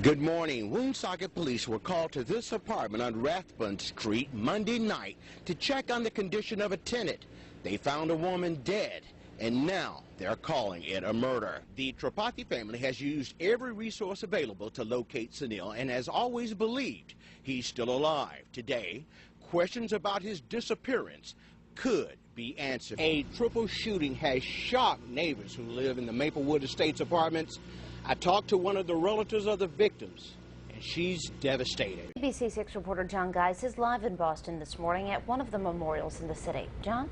Good morning. Woonsocket police were called to this apartment on Rathbun Street Monday night to check on the condition of a tenant. They found a woman dead, and now they're calling it a murder. The Tripathi family has used every resource available to locate Sunil and has always believed he's still alive. Today, questions about his disappearance could be answered. A triple shooting has shocked neighbors who live in the Maplewood Estates apartments. I talked to one of the relatives of the victims, and she's devastated. ABC 6 reporter John Guice is live in Boston this morning at one of the memorials in the city. John?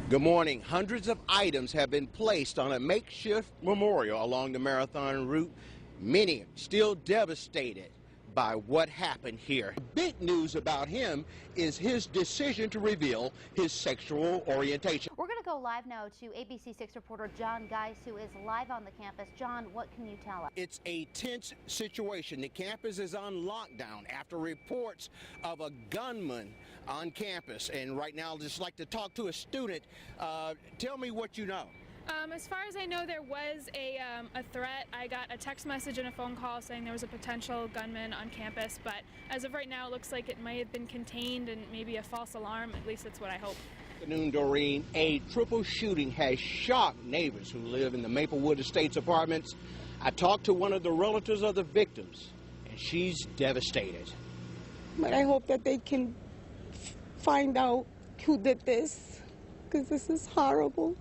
Good morning. Hundreds of items have been placed on a makeshift memorial along the Marathon route. Many still devastated by what happened here. The big news about him is his decision to reveal his sexual orientation. We're going to go live now to ABC 6 reporter John Guice, who is live on the campus. John, what can you tell us? It's a tense situation. The campus is on lockdown after reports of a gunman on campus. And right now, I'd just like to talk to a student. Tell me what you know. As far as I know, there was a threat. I got a text message and a phone call saying there was a potential gunman on campus, but as of right now, it looks like it might have been contained and maybe a false alarm. At least that's what I hope. Good afternoon, Doreen. A triple shooting has shocked neighbors who live in the Maplewood Estates apartments. I talked to one of the relatives of the victims, and she's devastated. But I hope that they can find out who did this, because this is horrible.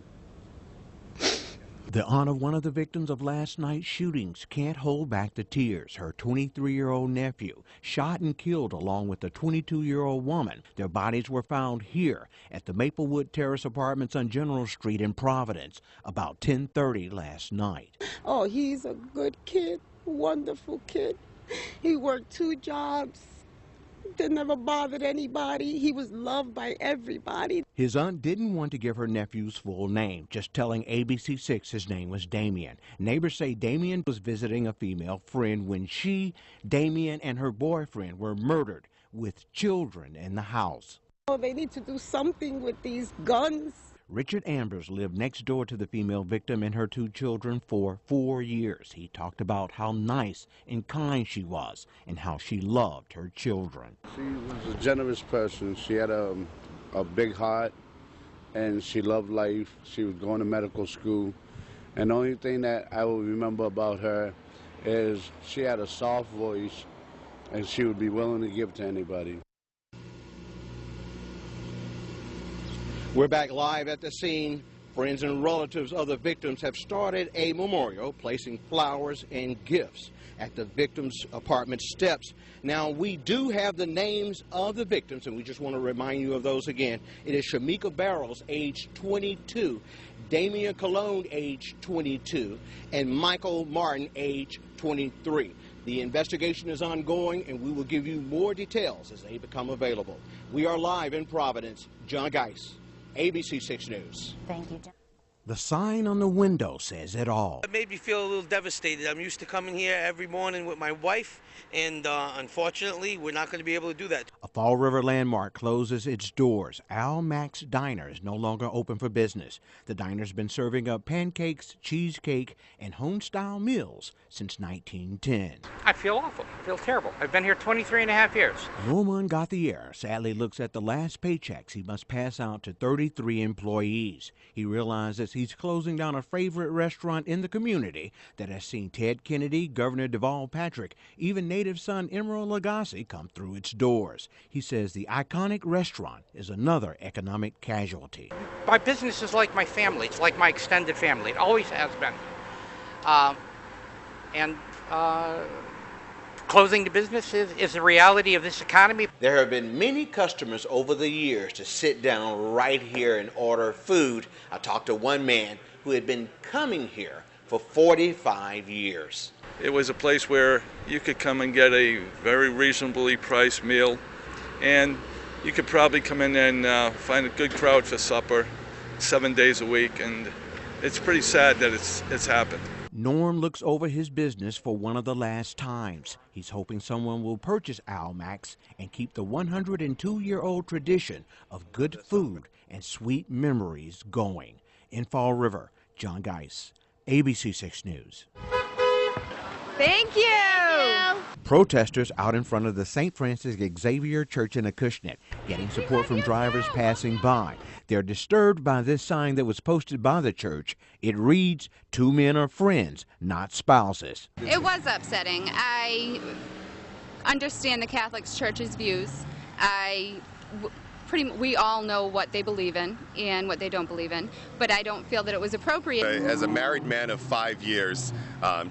The aunt of one of the victims of last night's shootings can't hold back the tears. Her 23-year-old nephew shot and killed along with a 22-year-old woman. Their bodies were found here at the Maplewood Terrace Apartments on General Street in Providence about 10:30 last night. Oh, he's a good kid, wonderful kid. He worked 2 jobs. That never bothered anybody. He was loved by everybody. His aunt didn't want to give her nephew's full name, just telling ABC 6 his name was Damien. Neighbors say Damien was visiting a female friend when she, Damien, and her boyfriend were murdered with children in the house. Oh, they need to do something with these guns. Richard Ambers lived next door to the female victim and her 2 children for 4 years. He talked about how nice and kind she was and how she loved her children. She was a generous person. She had a big heart, and she loved life. She was going to medical school. And the only thing that I will remember about her is she had a soft voice, and she would be willing to give to anybody. We're back live at the scene. Friends and relatives of the victims have started a memorial, placing flowers and gifts at the victims' apartment steps. Now, we do have the names of the victims, and we just want to remind you of those again. It is Shamika Barrows, age 22, Damian Colon, age 22, and Michael Martin, age 23. The investigation is ongoing, and we will give you more details as they become available. We are live in Providence. John Guice, ABC 6 News. Thank you, John. The sign on the window says it all. It made me feel a little devastated. I'm used to coming here every morning with my wife, and unfortunately, we're not going to be able to do that. A Fall River landmark closes its doors. Al Max Diner is no longer open for business. The diner's been serving up pancakes, cheesecake, and home-style meals since 1910. I feel awful. I feel terrible. I've been here 23 and a half years. Roman Gauthier sadly looks at the last paychecks he must pass out to 33 employees. He realizes he's closing down a favorite restaurant in the community that has seen Ted Kennedy, Governor Deval Patrick, even native son Emeril Lagasse come through its doors. He says the iconic restaurant is another economic casualty. My business is like my family. It's like my extended family. It always has been. Closing the business is the reality of this economy. There have been many customers over the years to sit down right here and order food. I talked to one man who had been coming here for 45 years. It was a place where you could come and get a very reasonably priced meal, and you could probably come in and find a good crowd for supper 7 days a week, and it's pretty sad that it's happened. Norm looks over his business for one of the last times. He's hoping someone will purchase Almax and keep the 102-year-old tradition of good food and sweet memories going. In Fall River, John Guice, ABC 6 News. Thank you. Protesters out in front of the St. Francis Xavier Church in Acushnet, getting support from drivers passing by. They're disturbed by this sign that was posted by the church. It reads, "Two men are friends, not spouses." It was upsetting. I understand the Catholic Church's views. We all know what they believe in and what they don't believe in, but I don't feel that it was appropriate. As a married man of 5 years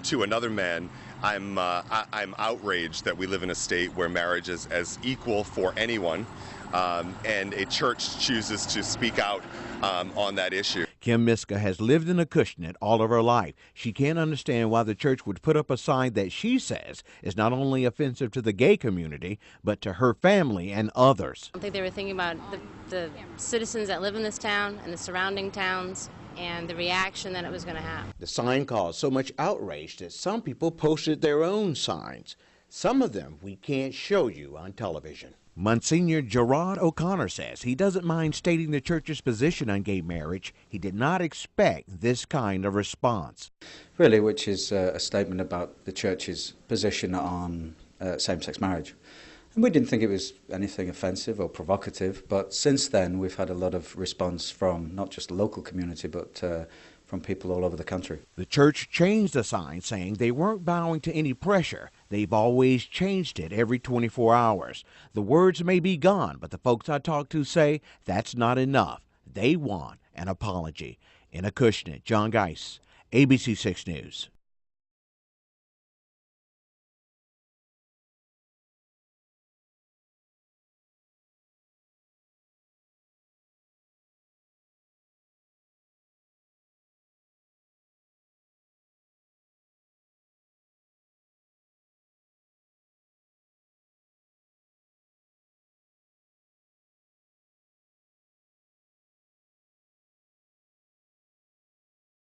to another man, I'm outraged that we live in a state where marriage is as equal for anyone, and a church chooses to speak out on that issue. Kim Miska has lived in Acushnet all of her life. She can't understand why the church would put up a sign that she says is not only offensive to the gay community, but to her family and others. I think they were thinking about the citizens that live in this town and the surrounding towns and the reaction that it was going to have. The sign caused so much outrage that some people posted their own signs. Some of them we can't show you on television. Monsignor Gerard O'Connor says he doesn't mind stating the church's position on gay marriage. He did not expect this kind of response. Really, which is a statement about the church's position on same-sex marriage. And we didn't think it was anything offensive or provocative, but since then we've had a lot of response from not just the local community, but from people all over the country. The church changed the sign, saying they weren't bowing to any pressure. They've always changed it every 24 hours. The words may be gone, but the folks I talked to say that's not enough. They want an apology. In Acushnet, John Guice, ABC 6 News.